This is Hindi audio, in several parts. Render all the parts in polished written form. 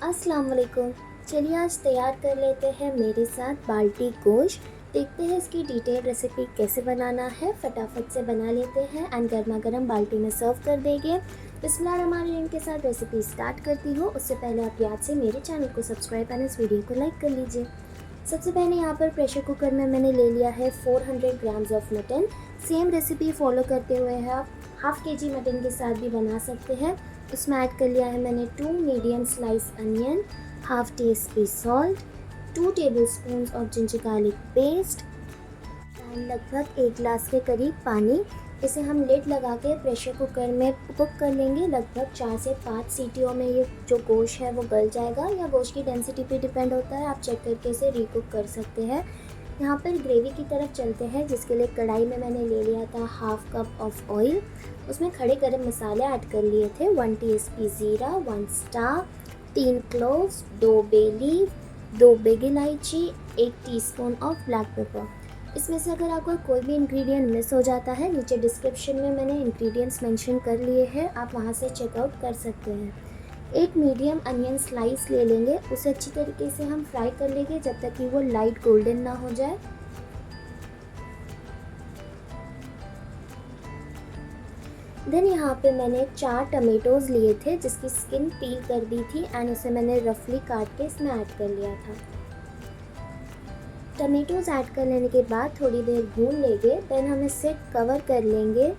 अस्सलाम वालेकुम। चलिए आज तैयार कर लेते हैं मेरे साथ बाल्टी गोश्त। देखते हैं इसकी डिटेल रेसिपी कैसे बनाना है। फटाफट से बना लेते हैं एंड गर्मा गर्म बाल्टी में सर्व कर देंगे। बिस्मिल्लाहिर्रहमानिर्रहीम के साथ रेसिपी स्टार्ट करती हूँ। उससे पहले आप याद से मेरे चैनल को सब्सक्राइब एंड इस वीडियो को लाइक कर लीजिए। सबसे पहले यहाँ पर प्रेशर कुकर में मैंने ले लिया है 400 grams of mutton. Same recipe follow करते हुए है आप हाफ़ केजी मटन के साथ भी बना सकते हैं। उसमें ऐड कर लिया है मैंने 2 medium slice onion, half tea spoon salt, 2 tablespoon of ginger garlic paste and लगभग 1 गिलास के करीब पानी। इसे हम लिड लगा के प्रेशर कुकर में कुक कर लेंगे। लगभग 4 से 5 सीटियों में ये जो गोश्त है वो गल जाएगा, या गोश्त की डेंसिटी पे डिपेंड होता है, आप चेक करके इसे रीकुक कर सकते हैं। यहाँ पर ग्रेवी की तरफ चलते हैं, जिसके लिए कढ़ाई में मैंने ले लिया था हाफ कप ऑफ ऑयल। उसमें खड़े गरम मसाले ऐड कर लिए थे 1 टीस्पून ज़ीरा, 1 star, 3 cloves, 2 bay leaf, 2 big इलायची, 1 टीस्पून ऑफ ब्लैक पेपर। इसमें से अगर आपका कोई भी इंग्रेडिएंट मिस हो जाता है, नीचे डिस्क्रिप्शन में मैंने इंग्रेडिएंट्स मेंशन कर लिए हैं, आप वहां से चेकआउट कर सकते हैं। एक मीडियम अनियन स्लाइस ले लेंगे, उसे अच्छी तरीके से हम फ्राई कर लेंगे जब तक कि वो लाइट गोल्डन ना हो जाए। देन यहाँ पे मैंने 4 टमेटोज़ लिए थे जिसकी स्किन पील कर दी थी एंड उसे मैंने रफली काट के इसमें ऐड कर लिया था। टमेटोज़ ऐड कर लेने के बाद थोड़ी देर भून लेंगे। देन हम इसे कवर कर लेंगे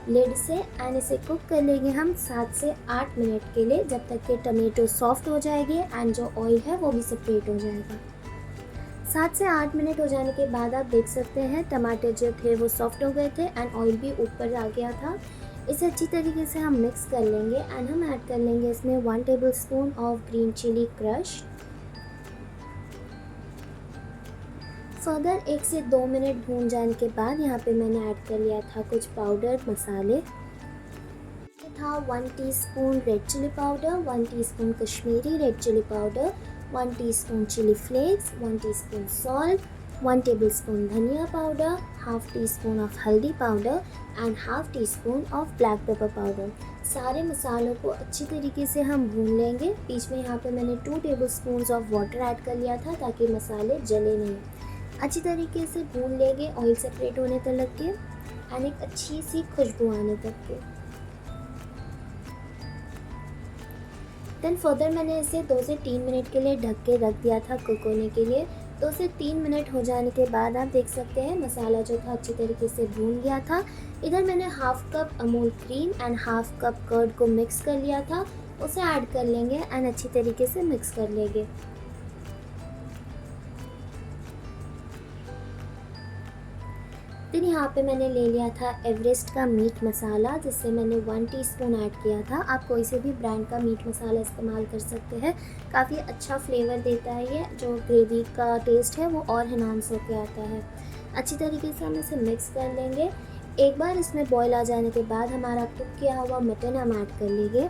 लिड से एंड इसे कुक कर लेंगे हम 7 से 8 मिनट के लिए, जब तक कि टमेटो सॉफ्ट हो जाएंगे एंड जो ऑयल है वो भी सेपरेट हो जाएगा। 7 से 8 मिनट हो जाने के बाद आप देख सकते हैं टमाटर जो थे वो सॉफ्ट हो गए थे एंड ऑयल भी ऊपर आ गया था। इसे अच्छी तरीके से हम मिक्स कर लेंगे एंड हम ऐड कर लेंगे इसमें 1 tablespoon of green chilli crush. Further 1 से 2 मिनट भून जाने के बाद यहाँ पे मैंने ऐड कर लिया था कुछ पाउडर मसाले। था 1 teaspoon red chilli powder, 1 teaspoon Kashmiri red chilli powder, 1 teaspoon chilli flakes, 1 teaspoon salt, 1 tablespoon dhaniya powder, half teaspoon of haldi powder and half teaspoon of black pepper powder. सारे मसालों को अच्छी तरीके से हम भून लेंगे। बीच में यहाँ पे मैंने 2 टेबलस्पून ऑफ वाटर ऐड कर लिया था ताकि मसाले जले नहीं। अच्छी तरीके से भून लेंगे ऑयल सेपरेट होने तक के एंड एक अच्छी सी खुशबू आने तक के। देन फर्दर मैंने इसे 2 से 3 मिनट के लिए ढक के रख दिया था कुक होने के लिए। 2 से 3 मिनट हो जाने के बाद आप देख सकते हैं मसाला जो था अच्छी तरीके से भून गया था। इधर मैंने half cup Amul cream and half cup curd को मिक्स कर लिया था, उसे ऐड कर लेंगे एंड अच्छी तरीके से मिक्स कर लेंगे। फिर यहाँ पे मैंने ले लिया था एवरेस्ट का मीट मसाला, जिससे मैंने 1 टीस्पून ऐड किया था। आप कोई से भी ब्रांड का मीट मसाला इस्तेमाल कर सकते हैं, काफ़ी अच्छा फ्लेवर देता है ये। जो ग्रेवी का टेस्ट है वो और एनहांस होकर आता है। अच्छी तरीके से हम इसे मिक्स कर लेंगे। एक बार इसमें बॉयल आ जाने के बाद हमारा कुक किया हुआ मटन हम ऐड कर लेंगे।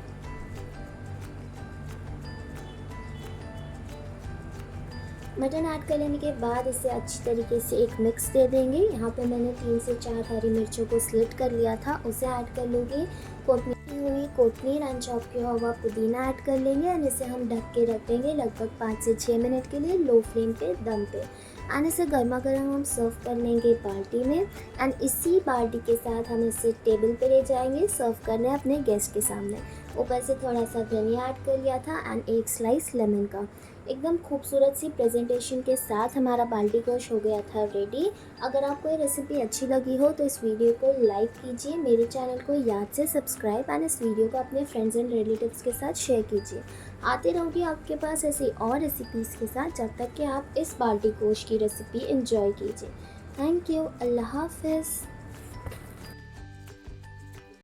मटन ऐड कर लेने के बाद इसे अच्छी तरीके से एक मिक्स दे देंगे। यहाँ पे मैंने 3 से 4 हरी मिर्चों को स्लिट कर लिया था, उसे ऐड कर लूँगी। कोतमीर एंड चॉप किया हुआ पुदीना ऐड कर लेंगे एंड इसे हम ढक के रख देंगे लगभग 5 से 6 मिनट के लिए लो फ्लेम पे दम पे। एंड इसे गर्मा गर्म हम सर्व कर लेंगे बाल्टी में एंड इसी बाल्टी के साथ हम इसे टेबल पे ले जाएंगे सर्व करने अपने गेस्ट के सामने। ऊपर से थोड़ा सा धनिया ऐड कर लिया था एंड 1 स्लाइस लेमन का। एकदम खूबसूरत सी प्रेजेंटेशन के साथ हमारा बाल्टी गोश्त हो गया था रेडी। अगर आपको ये रेसिपी अच्छी लगी हो तो इस वीडियो को लाइक कीजिए, मेरे चैनल को याद से सब्सक्राइब एंड इस वीडियो को अपने फ्रेंड्स एंड रिलेटिव्स के साथ शेयर कीजिए। आते रहूँगी आपके पास ऐसी और रेसिपीज़ के साथ, जब तक कि आप इस बाल्टी गोश्त की रेसिपी एंजॉय कीजिए। Thank you. अल्लाह हाफ़िज़।